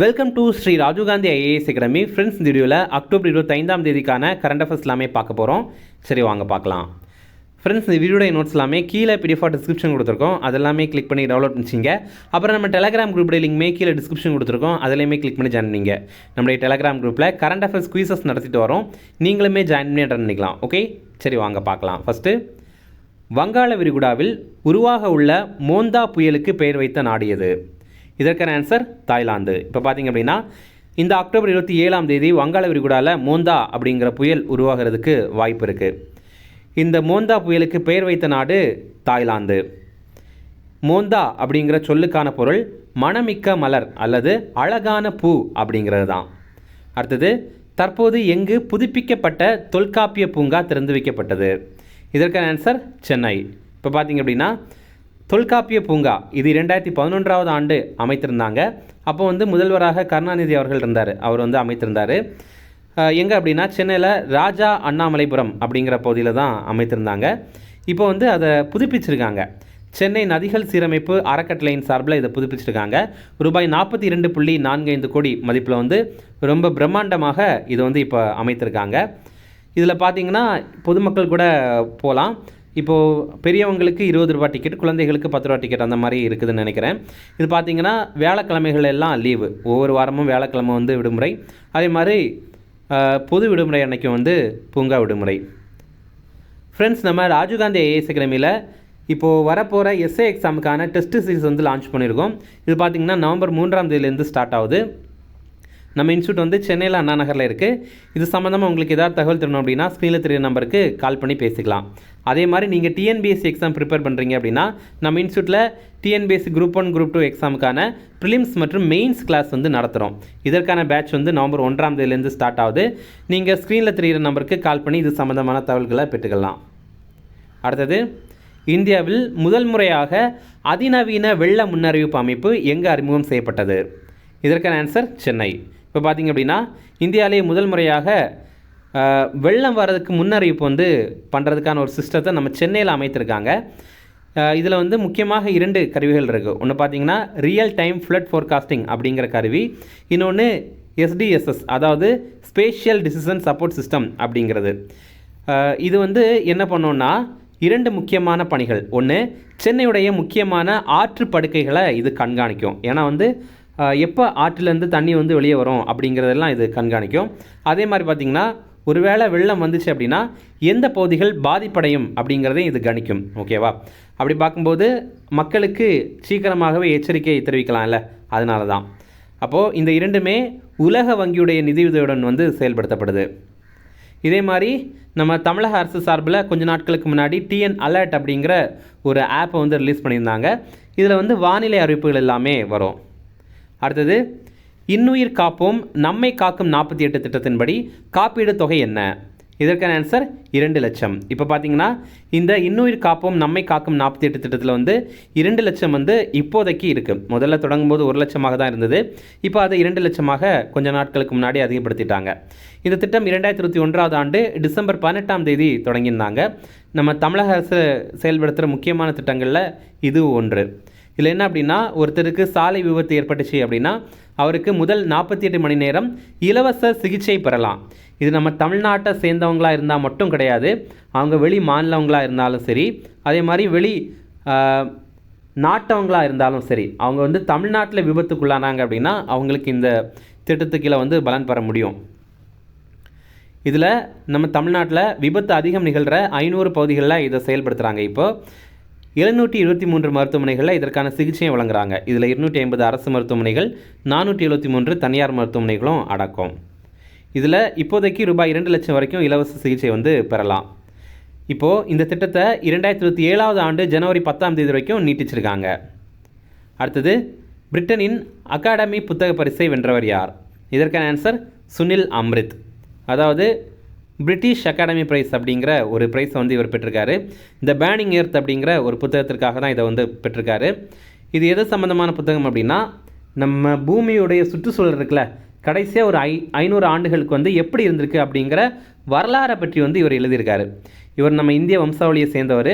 Welcome to Sri Rajiv Gandhi IAS academy. Friends, இந்த வீடியோவில் October 25ஆம் தேதிக்கான கரண்ட் அஃபேர்ஸ் எல்லாமே பார்க்க போகிறோம். சரி, வாங்க பார்க்கலாம். ஃப்ரெண்ட்ஸ், இந்த வீடியோட நோட்ஸ் எல்லாமே கீழே பிடிஎஃப் டிஸ்கிரிப்ஷன் கொடுத்துருக்கோம். அதெல்லாமே கிளிக் பண்ணி டவுன்லோட் பண்ணிச்சிங்க. அப்புறம் நம்ம டெலகிராம் குரூப் லிங்க்மே கீழே டிஸ்கிரிப்ஷன் கொடுத்துருக்கோம். அதிலையுமே கிளிக் பண்ணி ஜாயின் பண்ணிங்க. நம்மளுடைய டெலகிராம் குரூப்பில் கரண்ட் அஃபேர்ஸ் குயிசஸ் நடத்திட்டு வரோம். நீங்களுமே ஜாயின் பண்ணி அட்டன் பண்ணிக்கலாம். ஓகே, சரி வாங்க பார்க்கலாம். ஃபஸ்ட்டு, வங்காள விரிகுடாவில் உருவாக உள்ள மோந்தா புயலுக்கு பெயர் வைத்த நாடு எது? இதற்கான ஆன்சர் தாய்லாந்து. இப்போ பார்த்தீங்க அப்படின்னா இந்த அக்டோபர் 27ஆம் தேதி வங்காள விரிகுடாவில் மோந்தா அப்படிங்கிற புயல் உருவாகிறதுக்கு வாய்ப்பு இருக்குது. இந்த மோந்தா புயலுக்கு பெயர் வைத்த நாடு தாய்லாந்து. மோந்தா அப்படிங்கிற சொல்லுக்கான பொருள் மணமிக்க மலர் அல்லது அழகான பூ அப்படிங்கிறது தான். அடுத்தது, தற்போது எங்கு புதுப்பிக்கப்பட்ட தொல்காப்பிய பூங்கா திறந்து வைக்கப்பட்டது? இதற்கான ஆன்சர் சென்னை. இப்போ பார்த்தீங்க அப்படின்னா தொல்காப்பிய பூங்கா இது 2011ஆவது ஆண்டு அமைத்திருந்தாங்க. அப்போ முதல்வராக கருணாநிதி அவர்கள் இருந்தார். அவர் அமைத்திருந்தார். எங்கே அப்படின்னா சென்னையில் ராஜா அண்ணாமலைபுரம் அப்படிங்கிற பகுதியில் தான் அமைத்திருந்தாங்க. இப்போ அதை புதுப்பிச்சிருக்காங்க. சென்னை நதிகள் சீரமைப்பு அறக்கட்டளையின் சார்பில் இதை புதுப்பிச்சிருக்காங்க. ரூபாய் 42.45 கோடி மதிப்பில் ரொம்ப பிரம்மாண்டமாக இது இப்போ அமைத்திருக்காங்க. இதில் பார்த்தீங்கன்னா பொதுமக்கள் கூட போகலாம். இப்போது பெரியவங்களுக்கு 20 ரூபா டிக்கெட், குழந்தைகளுக்கு 10 ரூபா டிக்கெட் அந்த மாதிரி இருக்குதுன்னு நினைக்கிறேன். இது பார்த்திங்கன்னா வியாழக்கிழமைகள் எல்லாம் லீவு. ஒவ்வொரு வாரமும் வியாழக்கிழமை விடுமுறை. அதே மாதிரி பொது விடுமுறை அன்னைக்கும் பூங்கா விடுமுறை. ஃப்ரெண்ட்ஸ், நம்ம ராஜீவ்காந்தி ஐஏஎஸ் அகாடமியில் இப்போது வரப்போகிற எஸ்ஏ எக்ஸாமுக்கான டெஸ்ட் சீரிஸ் லான்ச் பண்ணியிருக்கோம். இது பார்த்திங்கன்னா நவம்பர் 3ஆம் தேதியிலேருந்து ஸ்டார்ட் ஆகுது. நம்ம இன்ஸ்டியூட் சென்னையில் அண்ணா நகரில் இருக்குது. இது சம்மந்தமாக உங்களுக்கு ஏதாவது தகவல் தரணும் அப்படின்னா ஸ்க்ரீனில் தெரிய நம்பருக்கு கால் பண்ணி பேசிக்கலாம். அதே மாதிரி நீங்கள் டிஎன்பிஎஸ்சி எக்ஸாம் ப்ரிப்பேர் பண்ணுறீங்க அப்படின்னா நம்ம இன்ஸ்டியூட்டில் டிஎன்பிஎஸ்சி குரூப் 1 குரூப் 2 எக்ஸாமுக்கான ப்ரிலிம்ஸ் மற்றும் மெயின்ஸ் கிளாஸ் நடத்துகிறோம். இதற்கான பேட்ச் நவம்பர் 1ஆம் தேதியிலேருந்து ஸ்டார்ட் ஆகுது. நீங்கள் ஸ்க்ரீனில் தெரிகிற நம்பருக்கு கால் பண்ணி இது சம்மந்தமான தகவல்களை பெற்றுக்கலாம். அடுத்தது, இந்தியாவில் முதல் முறையாக அதிநவீன வெள்ள முன்னறிவிப்பு அமைப்பு எங்கே அறிமுகம் செய்யப்பட்டது? இதற்கான ஆன்சர் சென்னை. இப்போ பார்த்திங்க அப்படின்னா இந்தியாவிலேயே முதல் முறையாக வெள்ளம் வர்றதுக்கு முன்னறிவிப்பு பண்ணுறதுக்கான ஒரு சிஸ்டத்தை நம்ம சென்னையில் அமைத்திருக்காங்க. இதில் முக்கியமாக 2 கருவிகள் இருக்குது. ஒன்று பார்த்திங்கன்னா ரியல் டைம் ஃப்ளட் ஃபோர்காஸ்டிங் அப்படிங்கிற கருவி. இன்னொன்று எஸ்டிஎஸ்எஸ், அதாவது ஸ்பேஷியல் டிசிஷன் சப்போர்ட் சிஸ்டம் அப்படிங்கிறது. இது என்ன பண்ணோன்னா 2 முக்கியமான பணிகள். ஒன்று, சென்னையுடைய முக்கியமான ஆற்று படுக்கைகளை இது கண்காணிக்கும். ஏன்னா எப்போ ஆற்றிலேருந்து தண்ணி வெளியே வரும் அப்படிங்கிறதெல்லாம் இது கண்காணிக்கும். அதே மாதிரி பார்த்திங்கன்னா ஒருவேளை வெள்ளம் வந்துச்சு அப்படின்னா எந்த பகுதிகள் பாதிப்படையும் அப்படிங்கிறதையும் இது கணிக்கும். ஓகேவா? அப்படி பார்க்கும்போது மக்களுக்கு சீக்கிரமாகவே எச்சரிக்கை தெரிவிக்கலாம்ல, அதனால தான். அப்போது இந்த 2மே உலக வங்கியுடைய நிதியுதவியுடன் செயல்படுத்தப்படுது. இதே மாதிரி நம்ம தமிழக அரசு சார்பில் கொஞ்ச நாட்களுக்கு முன்னாடி டிஎன் அலர்ட் அப்படிங்கிற ஒரு ஆப்பை ரிலீஸ் பண்ணியிருந்தாங்க. இதில் வானிலை அறிவிப்புகள் எல்லாமே வரும். அடுத்தது, இன்னுயிர் காப்போம் நம்மை காக்கும் 48 திட்டத்தின்படி காப்பீடு தொகை என்ன? இதற்கான ஆன்சர் 2 லட்சம். இப்போ பார்த்தீங்கன்னா இந்த இன்னுயிர் காப்போம் நம்மை காக்கும் 48 திட்டத்தில் 2 லட்சம் இப்போதைக்கு இருக்குது. முதல்ல தொடங்கும்போது 1 லட்சமாக தான் இருந்தது. இப்போ அதை 2 லட்சமாக கொஞ்ச நாட்களுக்கு முன்னாடி அதிகப்படுத்திட்டாங்க. இந்த திட்டம் 2021ஆவது ஆண்டு டிசம்பர் 18ஆம் தேதி தொடங்கியிருந்தாங்க. நம்ம தமிழக அரசு செயல்படுத்துகிற முக்கியமான திட்டங்களில் இது ஒன்று. இதில் என்ன அப்படின்னா, ஒருத்தருக்கு சாலை விபத்து ஏற்பட்டுச்சு அப்படின்னா அவருக்கு முதல் 48 மணி நேரம் இலவச சிகிச்சை பெறலாம். இது நம்ம தமிழ்நாட்டை சேர்ந்தவங்களாக இருந்தால் மட்டும் கிடையாது, அவங்க வெளி மாநிலவங்களாக இருந்தாலும் சரி, அதே மாதிரி வெளி நாட்டவங்களாக இருந்தாலும் சரி, அவங்க தமிழ்நாட்டில் விபத்துக்குள்ளானாங்க அப்படின்னா அவங்களுக்கு இந்த திட்டத்துக்கு கீழே பலன் பெற முடியும். இதில் நம்ம தமிழ்நாட்டில் விபத்து அதிகம் நிகழ்கிற 500 பகுதிகளில் இதை செயல்படுத்துகிறாங்க. இப்போது 723 மருத்துவமனைகளில் இதற்கான சிகிச்சையை வழங்குறாங்க. இதில் 250 அரசு மருத்துவமனைகள், 473 தனியார் மருத்துவமனைகளும் அடக்கம். இதில் இப்போதைக்கு ரூபாய் 2 லட்சம் வரைக்கும் இலவச சிகிச்சை பெறலாம். இப்போது இந்த திட்டத்தை 2027ஆவது ஆண்டு ஜனவரி 10ஆம் தேதி வரைக்கும் நீட்டிச்சிருக்காங்க. அடுத்தது, பிரிட்டனின் அகாடமி புத்தக பரிசை வென்றவர் யார்? இதற்கான ஆன்சர் சுனில் அம்ரித். அதாவது பிரிட்டிஷ் அகாடமி ப்ரைஸ் அப்படிங்கிற ஒரு ப்ரைஸை இவர் பெற்றிருக்காரு. இந்த பேர்னிங் எர்த் அப்படிங்கிற ஒரு புத்தகத்திற்காக தான் இதை பெற்றிருக்காரு. இது எது சம்மந்தமான புத்தகம் அப்படின்னா, நம்ம பூமியுடைய சுற்றுச்சூழல் இருக்குல்ல, கடைசியாக ஒரு 500 ஆண்டுகளுக்கு எப்படி இருந்திருக்கு அப்படிங்கிற வரலாறை பற்றி இவர் எழுதியிருக்காரு. இவர் நம்ம இந்திய வம்சாவளியை சேர்ந்தவர்.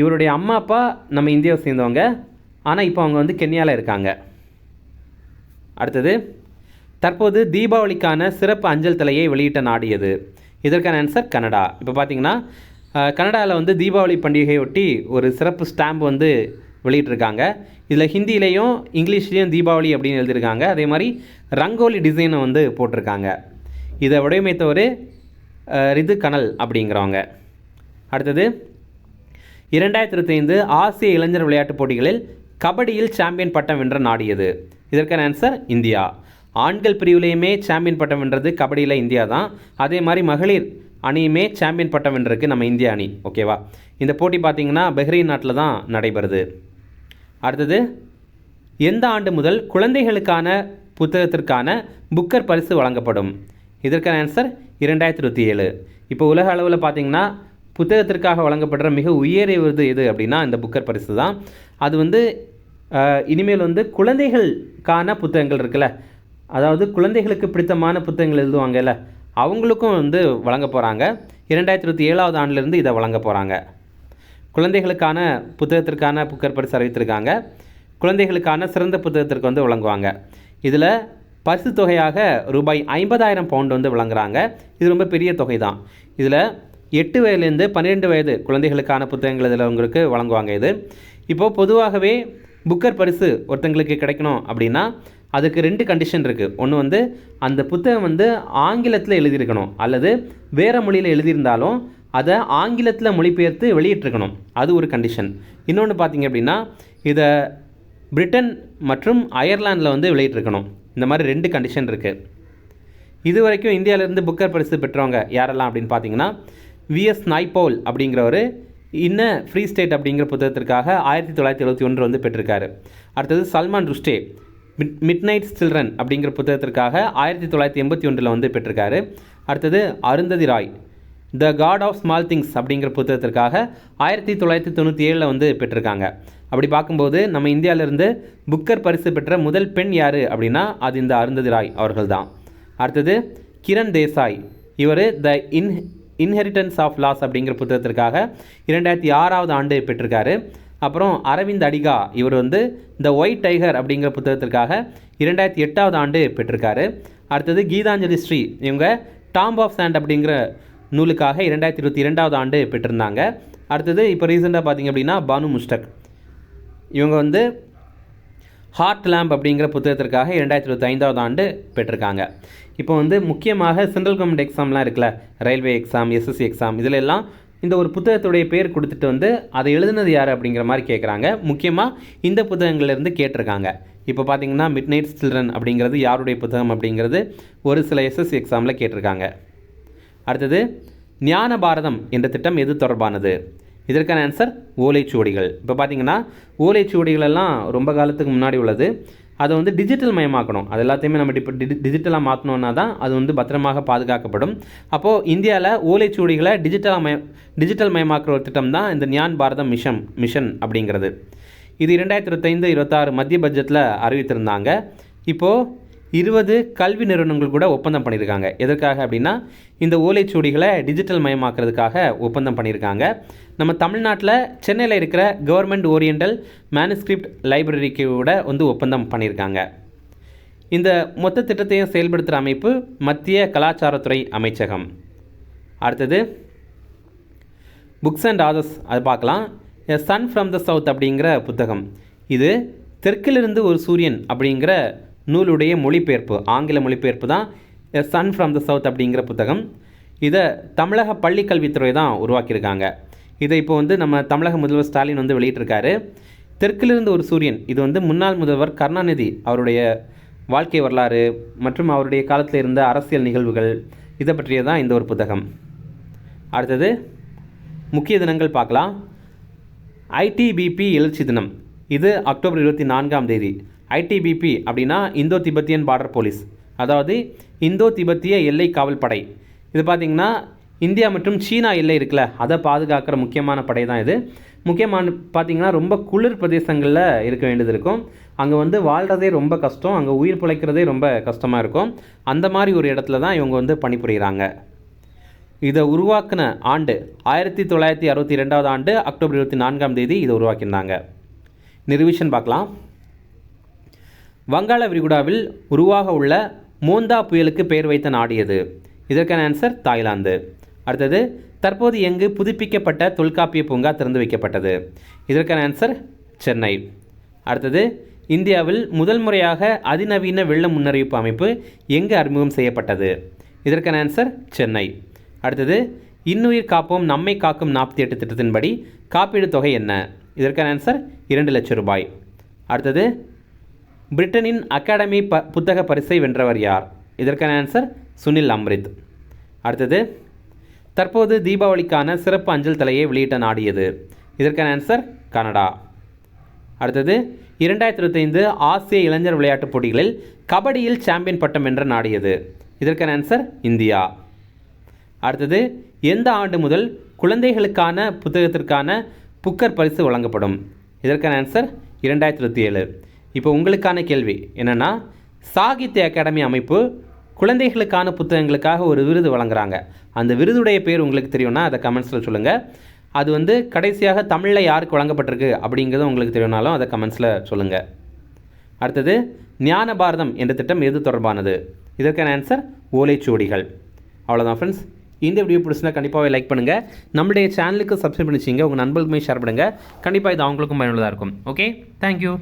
இவருடைய அம்மா அப்பா நம்ம இந்தியாவை சேர்ந்தவங்க. ஆனால் இப்போ அவங்க கென்யாவில் இருக்காங்க. அடுத்தது, தற்போது தீபாவளிக்கான சிறப்பு அஞ்சல் தலையை வெளியிட்ட நாடு எது? இதற்கான ஆன்சர் கனடா. இப்போ பார்த்தீங்கன்னா கனடாவில் வந்து தீபாவளி பண்டிகையொட்டி ஒரு சிறப்பு ஸ்டாம்ப் வந்து வெளியிட்டிருக்காங்க. இதில் ஹிந்திலையும் இங்கிலீஷ்லேயும் தீபாவளி அப்படின்னு எழுதியிருக்காங்க. அதே மாதிரி ரங்கோலி டிசைனை வந்து போட்டிருக்காங்க. இதை வடிவமைத்தவர் ரிது கனல் அப்படிங்கிறவங்க. அடுத்தது, 2025 ஆசிய இளைஞர் விளையாட்டுப் போட்டிகளில் கபடியில் சாம்பியன் பட்டம் வென்ற நாடு எது? இதற்கான ஆன்சர் இந்தியா. ஆண்கள் பிரிவிலையுமே சாம்பியன் பட்டம் வென்றது கபடியில் இந்தியா தான். அதே மாதிரி மகளிர் அணியுமே சாம்பியன் பட்டம் வென்றிருக்கு நம்ம இந்திய அணி. ஓகேவா? இந்த போட்டி பார்த்திங்கன்னா பஹ்ரைன் நாட்டில் தான் நடைபெறுது. அடுத்தது, எந்த ஆண்டு முதல் குழந்தைகளுக்கான புத்தகத்திற்கான புக்கர் பரிசு வழங்கப்படும்? இதற்கான ஆன்சர் 2027. இப்போ உலக அளவில் பார்த்திங்கன்னா புத்தகத்திற்காக வழங்கப்படுற மிக உயரிய விருது எது அப்படின்னா இந்த புக்கர் பரிசு தான். அது வந்து இனிமேல் வந்து குழந்தைகளுக்கான புத்தகங்கள் இருக்குல்ல, அதாவது குழந்தைகளுக்கு பிடித்தமான புத்தகங்கள் எழுதுவாங்கல்ல, அவங்களுக்கும் வந்து வழங்க போகிறாங்க. 2027 ஆண்டிலிருந்து இதை வழங்க போகிறாங்க. குழந்தைகளுக்கான புத்தகத்திற்கான புக்கர் பரிசு அறிவித்திருக்காங்க. குழந்தைகளுக்கான சிறந்த புத்தகத்திற்கு வந்து வழங்குவாங்க. இதில் பரிசு தொகையாக ரூபாய் 50,000 வந்து வழங்குறாங்க. இது ரொம்ப பெரிய தொகை தான். இதில் 8 வயதுலேருந்து 12 வயது குழந்தைகளுக்கான புத்தகங்கள் இதில் உங்களுக்கு வழங்குவாங்க. இது இப்போது பொதுவாகவே புக்கர் பரிசு ஒருத்தங்களுக்கு கிடைக்கணும் அப்படின்னா அதுக்கு 2 கண்டிஷன் இருக்குது. ஒன்று வந்து அந்த புத்தகம் வந்து ஆங்கிலத்தில் எழுதியிருக்கணும், அல்லது வேறு மொழியில் எழுதியிருந்தாலும் அதை ஆங்கிலத்தில் மொழிபெயர்த்து வெளியிட்டிருக்கணும். அது ஒரு கண்டிஷன். இன்னொன்று பார்த்திங்க அப்படின்னா இதை பிரிட்டன் மற்றும் அயர்லாண்டில் வந்து வெளியிட்டிருக்கணும். இந்த மாதிரி 2 கண்டிஷன் இருக்குது. இது வரைக்கும் இந்தியாவிலேருந்து புக்கர் பரிசு பெற்றவங்க யாரெல்லாம் அப்படின்னு பார்த்தீங்கன்னா விஎஸ் நாய்போல் அப்படிங்கிறவர் இன்ன ஃப்ரீ ஸ்டேட் அப்படிங்கிற புத்தகத்திற்காக 1971 வந்து பெற்றிருக்காரு. அடுத்தது சல்மான் ருஷ்டே மிட்நைட் சில்ட்ரன் அப்படிங்கிற புத்தகத்திற்காக 1981 வந்து பெற்றிருக்காரு. அடுத்தது அருந்ததி ராய் த காட் ஆஃப் ஸ்மால் திங்ஸ் அப்படிங்கிற புத்தகத்திற்காக 1997 வந்து பெற்றிருக்காங்க. அப்படி பார்க்கும்போது நம்ம இந்தியாவிலிருந்து புக்கர் பரிசு பெற்ற முதல் பெண் யார் அப்படின்னா அது இந்த அருந்ததி ராய் அவர்கள் தான். அடுத்தது கிரண் தேசாய், இவர் த இன்ஹெரிட்டன்ஸ் ஆஃப் லாஸ் அப்படிங்கிற புத்தகத்திற்காக 2006 ஆண்டு பெற்றிருக்காரு. அப்புறம் அரவிந்த் அடிகா, இவர் வந்து த ஒயிட் டைகர் அப்படிங்கிற புத்தகத்திற்காக 2008 ஆண்டு பெற்றிருக்காரு. அடுத்தது கீதாஞ்சலி ஸ்ரீ, இவங்க டாம்ப் ஆஃப் சாண்ட் அப்படிங்கிற நூலுக்காக 2022 ஆண்டு பெற்றிருந்தாங்க. அடுத்தது இப்போ ரீசெண்டாக பார்த்திங்க அப்படின்னா பானு முஸ்டக், இவங்க வந்து ஹார்ட் லேம்ப் அப்படிங்கிற புத்தகத்திற்காக 2025 ஆண்டு பெற்றிருக்காங்க. இப்போ வந்து முக்கியமாக சென்ட்ரல் கவர்மெண்ட் எக்ஸாம்லாம் இருக்குல்ல, ரயில்வே எக்ஸாம், எஸ்எஸ்சி எக்ஸாம், இதில் எல்லாம் இந்த ஒரு புத்தகத்துடைய பேர் கொடுத்துட்டு வந்து அதை எழுதுனது யார் அப்படிங்கிற மாதிரி கேட்குறாங்க. முக்கியமாக இந்த புத்தகங்கள்லேருந்து கேட்டிருக்காங்க. இப்போ பார்த்தீங்கன்னா மிட்நைட் சில்ட்ரன் அப்படிங்கிறது யாருடைய புத்தகம் அப்படிங்கிறது ஒரு சில எஸ்எஸ்சி எக்ஸாமில் கேட்டிருக்காங்க. அடுத்தது, ஞான பாரதம் என்ற திட்டம் எது தொடர்பானது? இதற்கான ஆன்சர் ஓலைச்சுவடிகள். இப்போ பார்த்தீங்கன்னா ஓலைச்சுவடிகள் எல்லாம் ரொம்ப காலத்துக்கு முன்னாடி உள்ளது. அதை வந்து டிஜிட்டல் மயமாக்கணும். அது எல்லாத்தையுமே நம்ம இப்போ டிஜிட்டலாக மாற்றணுன்னா தான் அது வந்து பத்திரமாக பாதுகாக்கப்படும். அப்போது இந்தியாவில் ஓலைச்சுவடிகளை டிஜிட்டல் மயமாக்குற ஒரு திட்டம் தான் இந்த ஞான் பாரதம் மிஷன் அப்படிங்கிறது. இது 2025-26 மத்திய பட்ஜெட்டில் அறிவித்திருந்தாங்க. இப்போது 20 கல்வி நிறுவனங்கள் கூட ஒப்பந்தம் பண்ணியிருக்காங்க. எதற்காக அப்படின்னா இந்த ஓலைச்சுவடிகளை டிஜிட்டல் மயமாக்குறதுக்காக ஒப்பந்தம் பண்ணியிருக்காங்க. நம்ம தமிழ்நாட்டில் சென்னையில் இருக்கிற கவர்மெண்ட் ஓரியண்டல் மேனுஸ்கிரிப்ட் லைப்ரரிக்கு கூட வந்து ஒப்பந்தம் பண்ணியிருக்காங்க. இந்த மொத்த திட்டத்தையும் செயல்படுத்துகிற அமைப்பு மத்திய கலாச்சாரத்துறை அமைச்சகம். அடுத்தது புக்ஸ் அண்ட் ஆதர்ஸ், அது பார்க்கலாம். எ சன் ஃப்ரம் த சவுத் அப்படிங்கிற புத்தகம், இது தெற்கிலிருந்து ஒரு சூரியன் அப்படிங்கிற நூலுடைய மொழிபெயர்ப்பு, ஆங்கில மொழிபெயர்ப்பு தான் எ சன் ஃப்ரம் த சவுத் அப்படிங்கிற புத்தகம். இதை தமிழக பள்ளிக்கல்வித்துறை தான் உருவாக்கியிருக்காங்க. இதை இப்போ வந்து நம்ம தமிழக முதல்வர் ஸ்டாலின் வந்து வெளியிட்டிருக்காரு. தெற்கிலிருந்து ஒரு சூரியன், இது வந்து முன்னாள் முதல்வர் கருணாநிதி அவருடைய வாழ்க்கை வரலாறு மற்றும் அவருடைய காலத்தில் இருந்த அரசியல் நிகழ்வுகள், இதை பற்றிய தான் இந்த ஒரு புத்தகம். அடுத்தது முக்கிய தினங்கள் பார்க்கலாம். ஐடிபிபி எழுச்சி தினம், இது அக்டோபர் 24 ஐடிபிபி அப்படின்னா இந்தோ திபெத்தியன் பார்டர் போலீஸ், அதாவது இந்தோ திபெத்திய எல்லை காவல் படை. இது பார்த்திங்கன்னா இந்தியா மற்றும் சீனா எல்லை இருக்குல்ல, அதை பாதுகாக்கிற முக்கியமான படை தான் இது. முக்கியமான பார்த்திங்கன்னா ரொம்ப குளிர் பிரதேசங்களில் இருக்க வேண்டியது இருக்கும். அங்கே வந்து வாழ்கிறதே ரொம்ப கஷ்டம், அங்கே உயிர் பிழைக்கிறதே ரொம்ப கஷ்டமாக இருக்கும். அந்த மாதிரி ஒரு இடத்துல தான் இவங்க வந்து பணிபுரிகிறாங்க. இதை உருவாக்கின ஆண்டு 1962 ஆண்டு அக்டோபர் 24 இதை உருவாக்கியிருந்தாங்க. ரிவிஷன் பார்க்கலாம். வங்காள விரிகுடாவில் உருவாக உள்ள மோந்தா புயலுக்கு பெயர் வைத்த நாடு எது? இதற்கான ஆன்சர் தாய்லாந்து. அடுத்தது, தற்போது எங்கு புதுப்பிக்கப்பட்ட தொல்காப்பிய பூங்கா திறந்து வைக்கப்பட்டது? இதற்கான ஆன்சர் சென்னை. அடுத்தது, இந்தியாவில் முதல் முறையாக அதிநவீன வெள்ள முன்னறிவிப்பு அமைப்பு எங்கு அறிமுகம் செய்யப்பட்டது? இதற்கான ஆன்சர் சென்னை. அடுத்தது, இன்னுயிர் காப்போம் நம்மை காக்கும் 48 திட்டத்தின்படி காப்பீடு தொகை என்ன? இதற்கான ஆன்சர் 2 லட்சம் ரூபாய். அடுத்தது, பிரிட்டனின் அகாடமி புத்தக பரிசை வென்றவர் யார்? இதற்கான ஆன்சர் சுனில் அம்ரித். அடுத்தது, தற்போது தீபாவளிக்கான சிறப்பு அஞ்சல் தலையை வெளியிட்ட நாடு எது? இதற்கான ஆன்சர் கனடா. அடுத்தது, 2025 ஆசிய இளைஞர் விளையாட்டுப் போட்டிகளில் கபடியில் சாம்பியன் பட்டம் வென்ற நாடு எது? இதற்கான ஆன்சர் இந்தியா. அடுத்தது, எந்த ஆண்டு முதல் குழந்தைகளுக்கான புத்தகத்திற்கான புக்கர் பரிசு வழங்கப்படும்? இதற்கான ஆன்சர் 2027. இப்போ உங்களுக்கான கேள்வி என்னென்னா, சாகித்ய அகாடமி அமைப்பு குழந்தைகளுக்கான புத்தகங்களுக்காக ஒரு விருது வழங்குறாங்க. அந்த விருதுடைய பேர் உங்களுக்கு தெரியும்னா அதை கமெண்ட்ஸில் சொல்லுங்கள். அது கடைசியாக தமிழில் யாருக்கு வழங்கப்பட்டிருக்கு அப்படிங்கிறது உங்களுக்கு தெரியும்னாலும் அதை கமெண்ட்ஸில் சொல்லுங்கள். அடுத்தது, ஞான பாரதம் என்ற திட்டம் எது தொடர்பானது? இதற்கான ஆன்சர் ஓலைச்சுவடிகள். அவ்வளோதான் ஃப்ரெண்ட்ஸ். இந்த வீடியோ பிடிச்சிருந்தா கண்டிப்பாக லைக் பண்ணுங்கள். நம்மளுடைய சேனலுக்கு சப்ஸ்கிரைப் பண்ணிச்சிங்க. உங்கள் நண்பர்களுமே ஷேர் பண்ணுங்கள். கண்டிப்பாக இது அவங்களுக்கும் பயனுள்ளதாக இருக்கும். Okay, thank you.